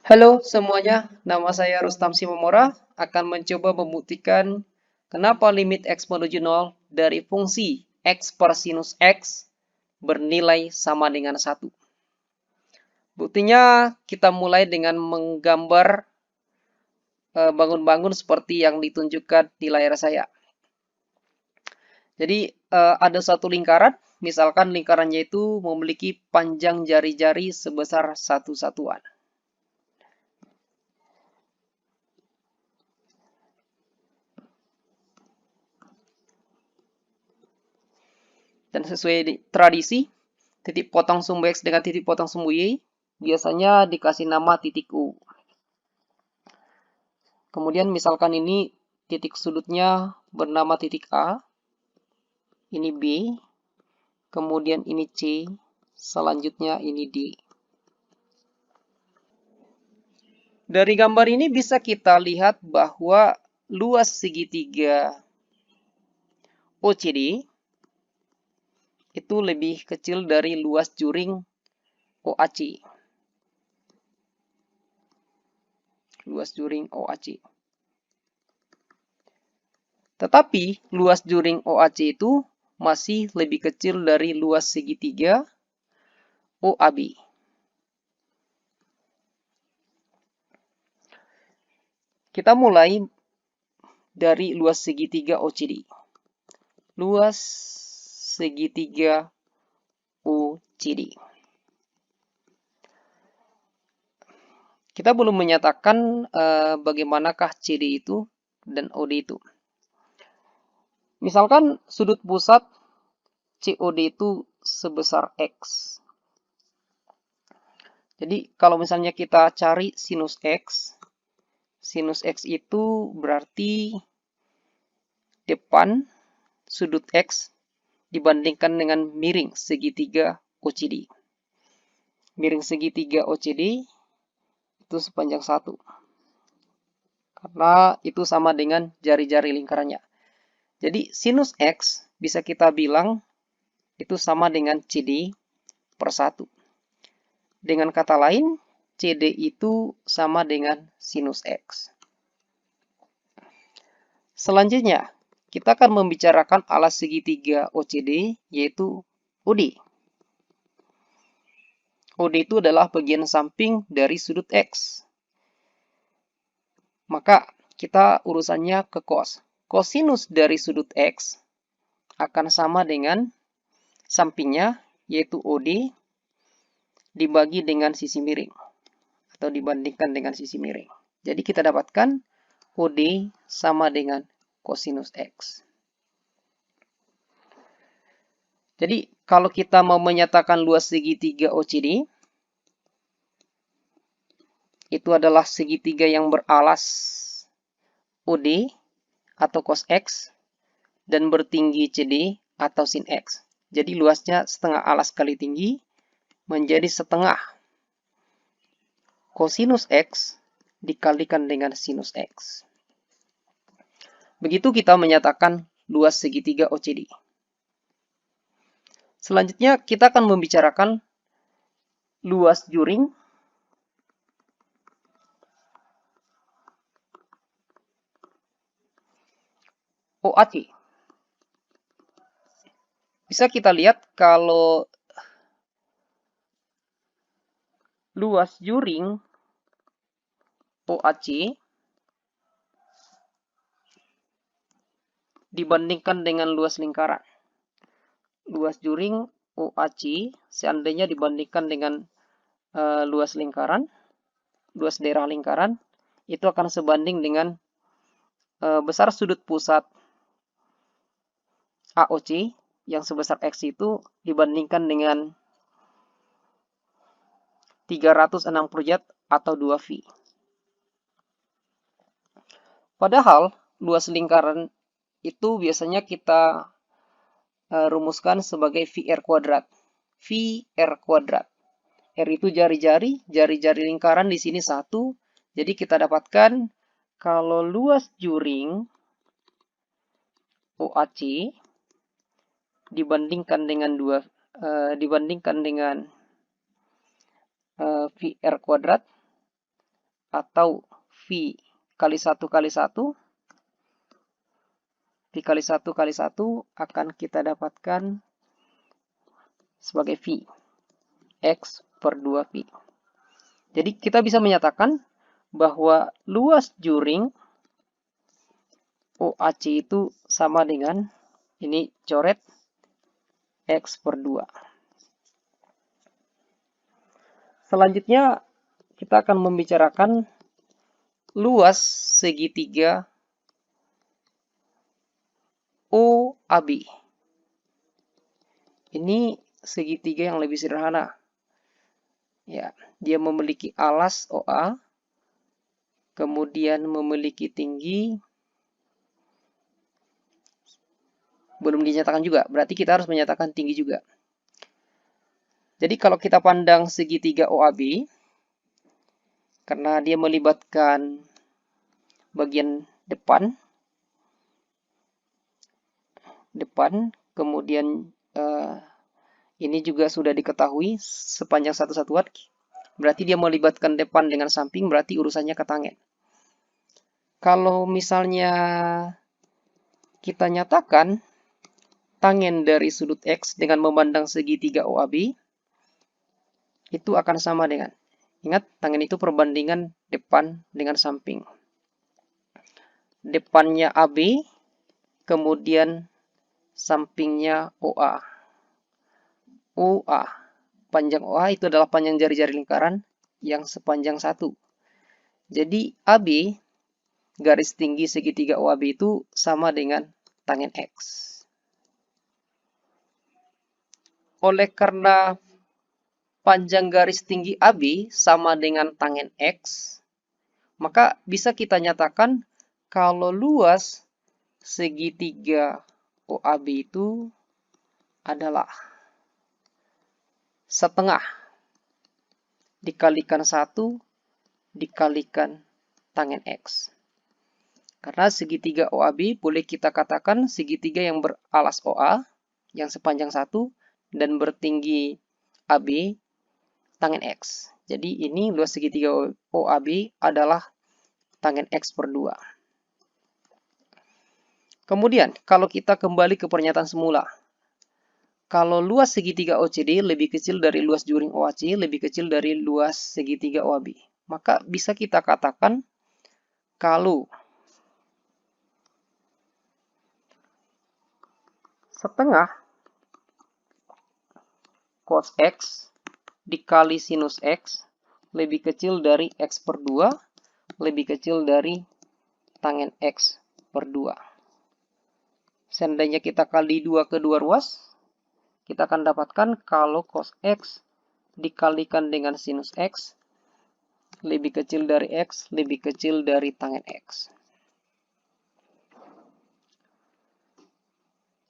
Halo semuanya, nama saya Rustam Simomora akan mencoba membuktikan kenapa limit X menuju 0 dari fungsi X per sinus X bernilai sama dengan 1. Buktinya kita mulai dengan menggambar bangun-bangun seperti yang ditunjukkan di layar saya. Jadi ada satu lingkaran, misalkan lingkarannya itu memiliki panjang jari-jari sebesar 1 satuan. Dan sesuai tradisi, titik potong sumbu X dengan titik potong sumbu Y biasanya dikasih nama titik U. Kemudian misalkan ini titik sudutnya bernama titik A, ini B, kemudian ini C, selanjutnya ini D. Dari gambar ini bisa kita lihat bahwa luas segitiga OCD itu lebih kecil dari luas juring OAC. Luas juring OAC. Tetapi luas juring OAC itu masih lebih kecil dari luas segitiga OAB. Kita mulai dari luas segitiga OCD. Luas segitiga OCD. Kita belum menyatakan bagaimanakah CD itu dan OD itu. Misalkan sudut pusat COD itu sebesar X. Jadi kalau misalnya kita cari sinus X itu berarti depan sudut X dibandingkan dengan miring segitiga OCD. Miring segitiga OCD itu sepanjang 1. Karena itu sama dengan jari-jari lingkarannya. Jadi sinus X bisa kita bilang itu sama dengan CD per 1. Dengan kata lain, CD itu sama dengan sinus X. Selanjutnya, kita akan membicarakan alas segitiga OCD, yaitu OD. OD itu adalah bagian samping dari sudut X. Maka kita urusannya ke cos. Kosinus dari sudut X akan sama dengan sampingnya, yaitu OD, dibagi dengan sisi miring. Atau dibandingkan dengan sisi miring. Jadi kita dapatkan OD sama dengan kosinus X. Jadi kalau kita mau menyatakan luas segitiga OCD, itu adalah segitiga yang beralas OD atau cos X dan bertinggi CD atau sin X. Jadi luasnya setengah alas kali tinggi menjadi setengah kosinus X dikalikan dengan sinus X. Begitu kita menyatakan luas segitiga OCD. Selanjutnya kita akan membicarakan luas juring OAC. Bisa kita lihat kalau luas juring OAC dibandingkan dengan luas lingkaran. Luas juring OAC seandainya dibandingkan dengan luas lingkaran, luas daerah lingkaran, itu akan sebanding dengan besar sudut pusat AOC yang sebesar X itu dibandingkan dengan 360 derajat atau 2V. Padahal luas lingkaran itu biasanya kita rumuskan sebagai VR kuadrat. VR kuadrat. R itu jari-jari lingkaran di sini 1. Jadi kita dapatkan kalau luas juring OAC dibandingkan dengan VR kuadrat atau V kali 1 kali 1. V kali 1 kali 1 akan kita dapatkan sebagai V. X per 2V. Jadi kita bisa menyatakan bahwa luas juring OAC itu sama dengan, ini coret, X per 2. Selanjutnya kita akan membicarakan luas segitiga OAB. Ini segitiga yang lebih sederhana. Ya, dia memiliki alas OA, kemudian memiliki tinggi, belum dinyatakan juga, berarti kita harus menyatakan tinggi juga. Jadi kalau kita pandang segitiga OAB, karena dia melibatkan bagian depan, kemudian ini juga sudah diketahui sepanjang satu satuan, berarti dia melibatkan depan dengan samping, berarti urusannya ke tangen. Kalau misalnya kita nyatakan tangen dari sudut X dengan memandang segitiga OAB, itu akan sama dengan, ingat tangen itu perbandingan depan dengan samping. Depannya AB, kemudian sampingnya OA. OA, panjang OA itu adalah panjang jari-jari lingkaran yang sepanjang 1. Jadi AB, garis tinggi segitiga OAB itu sama dengan tangen X. Oleh karena panjang garis tinggi AB sama dengan tangen X, maka bisa kita nyatakan kalau luas segitiga OAB itu adalah setengah dikalikan 1 dikalikan tangen X. Karena segitiga OAB boleh kita katakan segitiga yang beralas OA yang sepanjang 1 dan bertinggi AB tangen X. Jadi ini luas segitiga OAB adalah tangen X per 2. Kemudian kalau kita kembali ke pernyataan semula, kalau luas segitiga OCD lebih kecil dari luas juring OAC, lebih kecil dari luas segitiga OAB, maka bisa kita katakan kalau setengah cos X dikali sinus X lebih kecil dari X per 2, lebih kecil dari tangen X per 2. Seandainya kita kali 2 kedua ruas, kita akan dapatkan kalau cos X dikalikan dengan sinus X lebih kecil dari X, lebih kecil dari tangen X.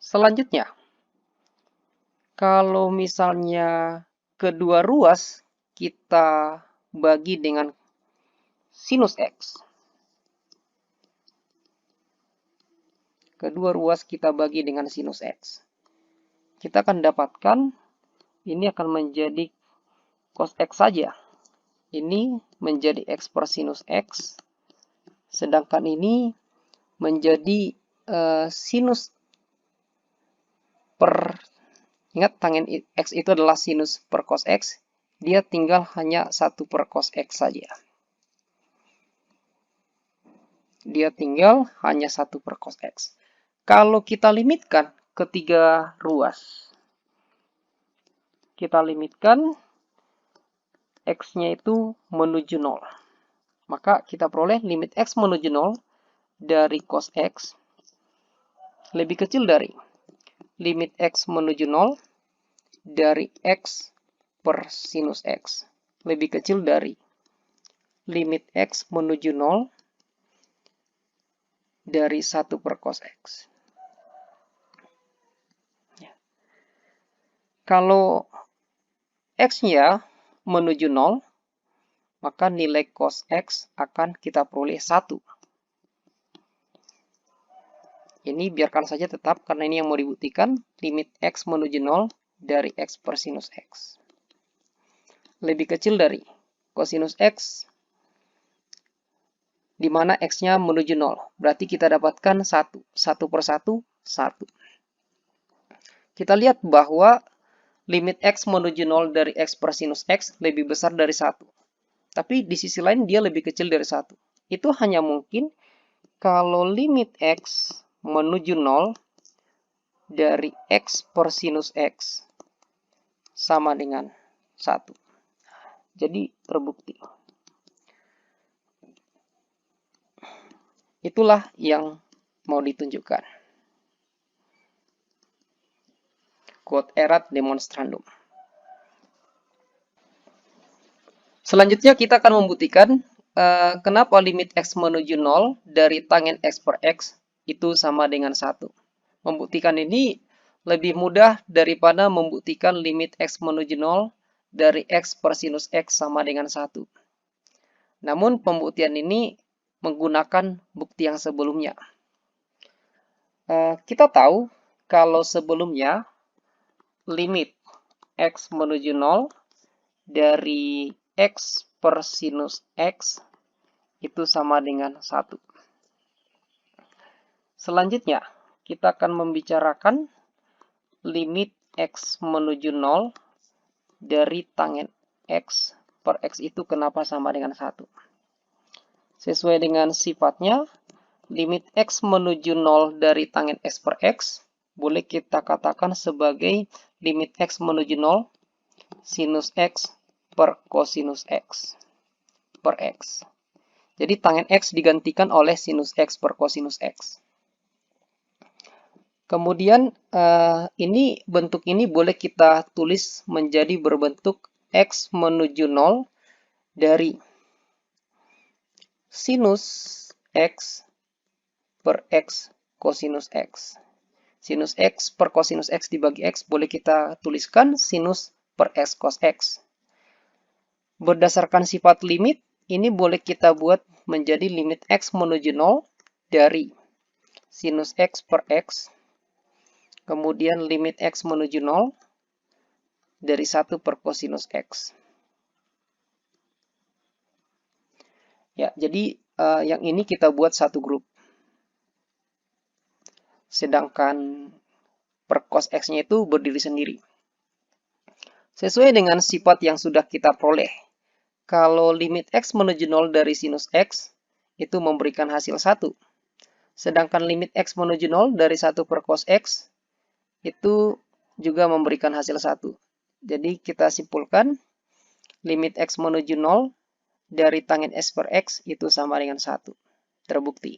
Selanjutnya, kalau misalnya kedua ruas kita bagi dengan sinus X. Kedua ruas kita bagi dengan sinus X. Kita akan dapatkan ini akan menjadi cos X saja. Ini menjadi X per sinus X. Sedangkan ini menjadi sinus per, ingat tangen X itu adalah sinus per cos X. Dia tinggal hanya 1 per cos X saja. Dia tinggal hanya 1 per cos X. Kalau kita limitkan ketiga ruas, kita limitkan X-nya itu menuju 0. Maka kita peroleh limit X menuju 0 dari cos X lebih kecil dari limit X menuju 0 dari X per sinus X. Lebih kecil dari limit X menuju 0 dari 1 per cos X. Kalau X-nya menuju 0, maka nilai cos X akan kita peroleh 1. Ini biarkan saja tetap, karena ini yang mau dibuktikan. Limit X menuju 0 dari X per sinus X. Lebih kecil dari cosinus X di mana X-nya menuju 0. Berarti kita dapatkan 1. 1 per 1, 1. Kita lihat bahwa limit X menuju 0 dari X per sinus X lebih besar dari 1. Tapi di sisi lain dia lebih kecil dari 1. Itu hanya mungkin kalau limit X menuju 0 dari X per sinus X sama dengan 1. Jadi terbukti. Itulah yang mau ditunjukkan. Quod erat demonstrandum. Selanjutnya kita akan membuktikan kenapa limit X menuju 0 dari tangen X per X itu sama dengan 1. Membuktikan ini lebih mudah daripada membuktikan limit X menuju 0 dari X per sinus X sama dengan 1. Namun pembuktian ini menggunakan bukti yang sebelumnya. Kita tahu kalau sebelumnya limit X menuju 0 dari X per sinus X itu sama dengan 1. Selanjutnya, kita akan membicarakan limit X menuju 0 dari tangen X per X itu kenapa sama dengan 1. Sesuai dengan sifatnya, limit X menuju 0 dari tangen X per X boleh kita katakan sebagai limit X menuju 0 sinus X per kosinus X per X. Jadi tangen X digantikan oleh sinus X per kosinus X. Kemudian ini bentuk ini boleh kita tulis menjadi berbentuk X menuju 0 dari sinus X per X kosinus X. Sinus X per kosinus X dibagi X boleh kita tuliskan sinus per X cos X. Berdasarkan sifat limit, ini boleh kita buat menjadi limit X menuju 0 dari sinus X per X. Kemudian limit X menuju 0 dari 1 per kosinus X. Ya, jadi yang ini kita buat satu grup. Sedangkan per cos X-nya itu berdiri sendiri. Sesuai dengan sifat yang sudah kita peroleh. Kalau limit X menuju 0 dari sinus X, itu memberikan hasil 1. Sedangkan limit X menuju 0 dari 1 per cos X, itu juga memberikan hasil 1. Jadi kita simpulkan, limit X menuju 0 dari tangen X per X itu sama dengan 1. Terbukti.